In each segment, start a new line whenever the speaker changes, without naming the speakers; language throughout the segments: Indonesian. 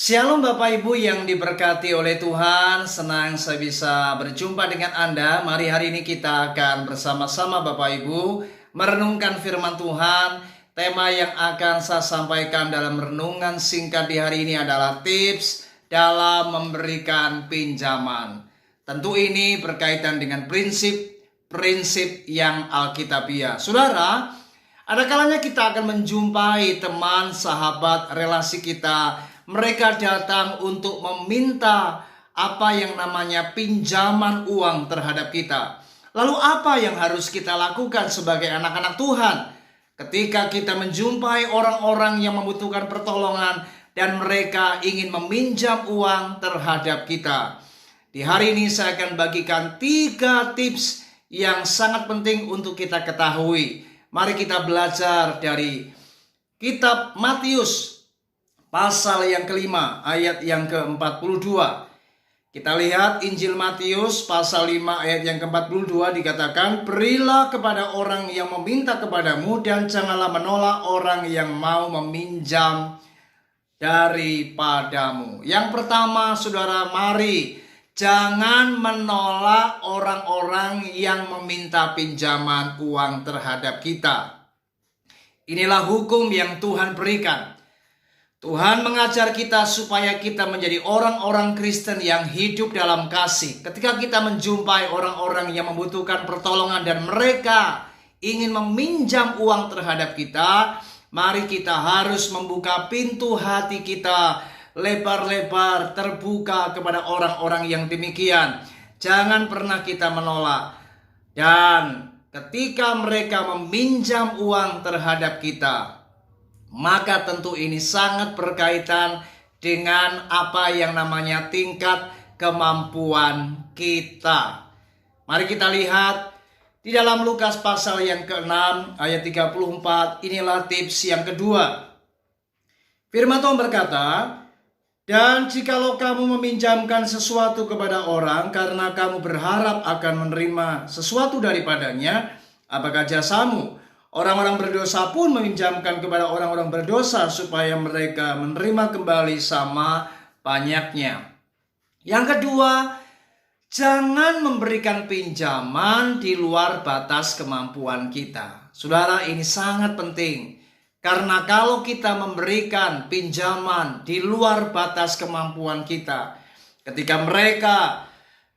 Shalom Bapak Ibu yang diberkati oleh Tuhan. Senang saya bisa berjumpa dengan Anda. Mari hari ini kita akan bersama-sama Bapak Ibu merenungkan firman Tuhan. Tema yang akan saya sampaikan dalam renungan singkat di hari ini adalah tips dalam memberikan pinjaman. Tentu ini berkaitan dengan prinsip yang alkitabiah. Saudara, ada kalanya kita akan menjumpai teman, sahabat, relasi kita. Mereka datang untuk meminta apa yang namanya pinjaman uang terhadap kita. Lalu apa yang harus kita lakukan sebagai anak-anak Tuhan ketika kita menjumpai orang-orang yang membutuhkan pertolongan dan mereka ingin meminjam uang terhadap kita? Di hari ini saya akan bagikan 3 tips yang sangat penting untuk kita ketahui. Mari kita belajar dari kitab Matius pasal yang kelima, ayat yang ke-42. Kita lihat Injil Matius pasal 5 ayat yang ke-42 dikatakan, "Berilah kepada orang yang meminta kepadamu dan janganlah menolak orang yang mau meminjam daripadamu." Yang pertama, saudara, mari jangan menolak orang-orang yang meminta pinjaman uang terhadap kita. Inilah hukum yang Tuhan berikan. Tuhan mengajar kita supaya kita menjadi orang-orang Kristen yang hidup dalam kasih. Ketika kita menjumpai orang-orang yang membutuhkan pertolongan dan mereka ingin meminjam uang terhadap kita, mari kita harus membuka pintu hati kita lebar-lebar, terbuka kepada orang-orang yang demikian. Jangan pernah kita menolak. Dan ketika mereka meminjam uang terhadap kita, maka tentu ini sangat berkaitan dengan apa yang namanya tingkat kemampuan kita. Mari kita lihat di dalam Lukas pasal yang ke-6 ayat 34. Inilah tips yang kedua. Firman Tuhan berkata, "Dan jikalau kamu meminjamkan sesuatu kepada orang karena kamu berharap akan menerima sesuatu daripadanya, apakah jasamu? Orang-orang berdosa pun meminjamkan kepada orang-orang berdosa supaya mereka menerima kembali sama banyaknya." Yang kedua, jangan memberikan pinjaman di luar batas kemampuan kita. Saudara, ini sangat penting. Karena kalau kita memberikan pinjaman di luar batas kemampuan kita, ketika mereka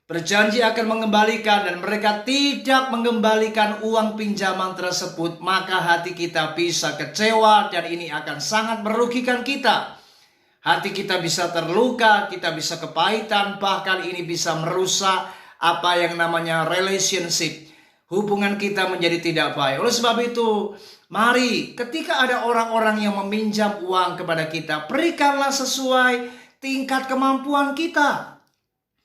berjanji akan mengembalikan dan mereka tidak mengembalikan uang pinjaman tersebut, maka hati kita bisa kecewa dan ini akan sangat merugikan kita. Hati kita bisa terluka, kita bisa kepahitan, bahkan ini bisa merusak apa yang namanya relationship. Hubungan kita menjadi tidak baik. Oleh sebab itu, mari ketika ada orang-orang yang meminjam uang kepada kita, berikanlah sesuai tingkat kemampuan kita.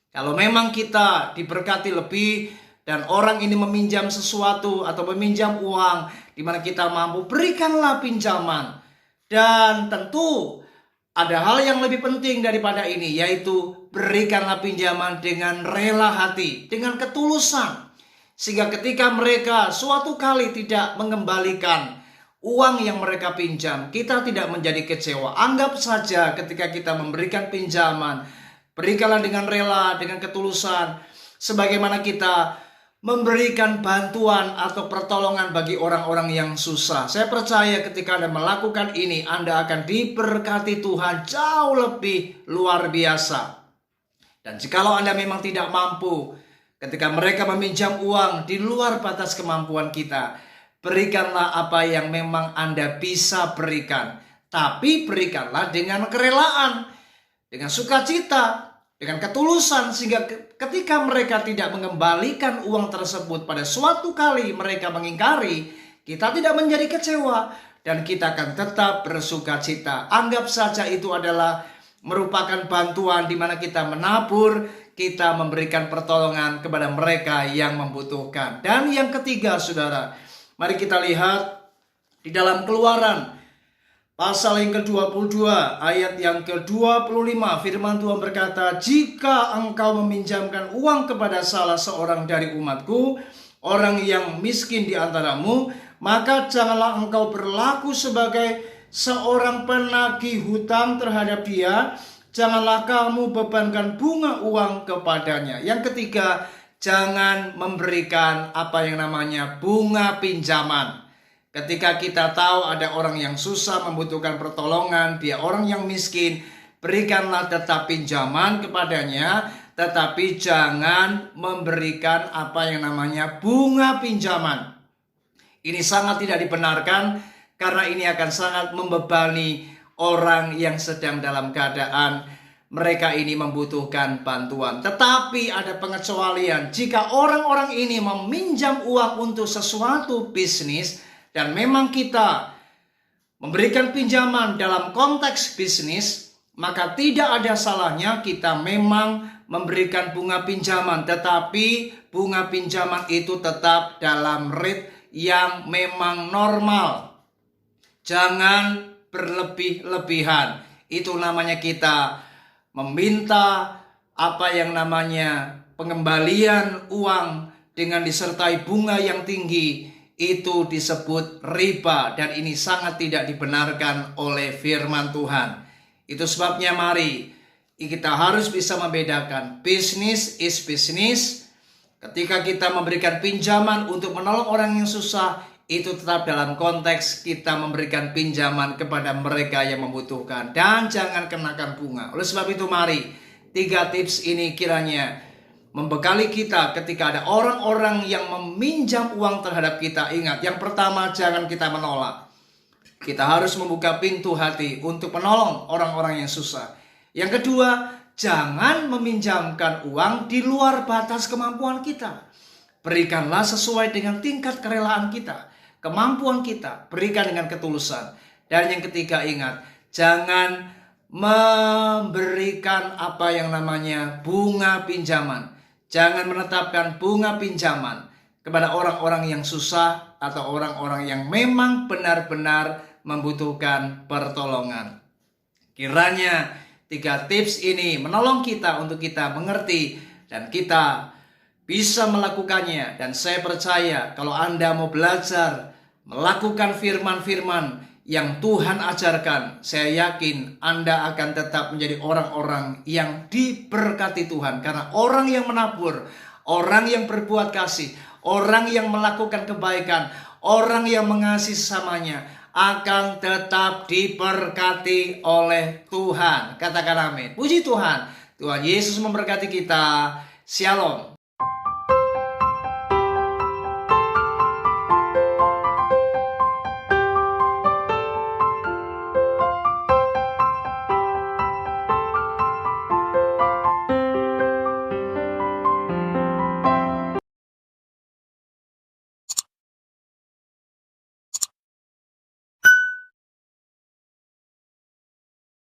Kalau memang kita diberkati lebih dan orang ini meminjam sesuatu atau meminjam uang di mana kita mampu, berikanlah pinjaman. Dan tentu ada hal yang lebih penting daripada ini, yaitu berikanlah pinjaman dengan rela hati, dengan ketulusan. Sehingga ketika mereka suatu kali tidak mengembalikan uang yang mereka pinjam, kita tidak menjadi kecewa. Anggap saja ketika kita memberikan pinjaman, berikanlah dengan rela, dengan ketulusan, sebagaimana kita memberikan bantuan atau pertolongan bagi orang-orang yang susah. Saya percaya ketika Anda melakukan ini, Anda akan diberkati Tuhan jauh lebih luar biasa. Dan jikalau Anda memang tidak mampu, ketika mereka meminjam uang di luar batas kemampuan kita, berikanlah apa yang memang Anda bisa berikan. Tapi berikanlah dengan kerelaan, dengan sukacita, dengan ketulusan, sehingga ketika mereka tidak mengembalikan uang tersebut pada suatu kali mereka mengingkari, kita tidak menjadi kecewa dan kita akan tetap bersukacita. Anggap saja itu adalah merupakan bantuan di mana kita menabur, kita memberikan pertolongan kepada mereka yang membutuhkan. Dan yang ketiga, saudara, mari kita lihat di dalam Keluaran pasal yang ke-22 ayat yang ke-25, firman Tuhan berkata, "Jika engkau meminjamkan uang kepada salah seorang dari umatku, orang yang miskin di antaramu, maka janganlah engkau berlaku sebagai seorang penagih hutang terhadap dia. janganlah kamu bebankan bunga uang kepadanya. Yang ketiga, jangan memberikan apa yang namanya bunga pinjaman. Ketika kita tahu ada orang yang susah membutuhkan pertolongan, dia orang yang miskin, berikanlah tetap pinjaman kepadanya, tetapi jangan memberikan apa yang namanya bunga pinjaman. Ini sangat tidak dibenarkan karena ini akan sangat membebani orang yang sedang dalam keadaan mereka ini membutuhkan bantuan. Tetapi ada pengecualian. Jika orang-orang ini meminjam uang untuk sesuatu bisnis dan memang kita memberikan pinjaman dalam konteks bisnis, maka tidak ada salahnya kita memang memberikan bunga pinjaman. Tetapi bunga pinjaman itu tetap dalam rate yang memang normal. Jangan berlebih-lebihan. Itu namanya kita meminta apa yang namanya pengembalian uang dengan disertai bunga yang tinggi. Itu disebut riba dan ini sangat tidak dibenarkan oleh firman Tuhan. Itu sebabnya mari kita harus bisa membedakan business is business. Ketika kita memberikan pinjaman untuk menolong orang yang susah, itu tetap dalam konteks kita memberikan pinjaman kepada mereka yang membutuhkan. Dan jangan kenakan bunga. Oleh sebab itu mari 3 tips ini kiranya membekali kita ketika ada orang-orang yang meminjam uang terhadap kita. Ingat, yang pertama jangan kita menolak. Kita harus membuka pintu hati untuk menolong orang-orang yang susah. Yang kedua, jangan meminjamkan uang di luar batas kemampuan kita. Berikanlah sesuai dengan tingkat kerelaan kita, kemampuan kita. Berikan dengan ketulusan. Dan yang ketiga ingat, jangan memberikan apa yang namanya bunga pinjaman. Jangan menetapkan bunga pinjaman kepada orang-orang yang susah atau orang-orang yang memang benar-benar membutuhkan pertolongan. Kiranya 3 tips ini menolong kita untuk kita mengerti dan kita bisa melakukannya. Dan saya percaya kalau Anda mau belajar melakukan firman-firman yang Tuhan ajarkan, saya yakin Anda akan tetap menjadi orang-orang yang diberkati Tuhan. Karena orang yang menabur, orang yang berbuat kasih, orang yang melakukan kebaikan, orang yang mengasihi sesamanya akan tetap diberkati oleh Tuhan. Katakan amin. Puji Tuhan. Tuhan Yesus memberkati kita. Shalom.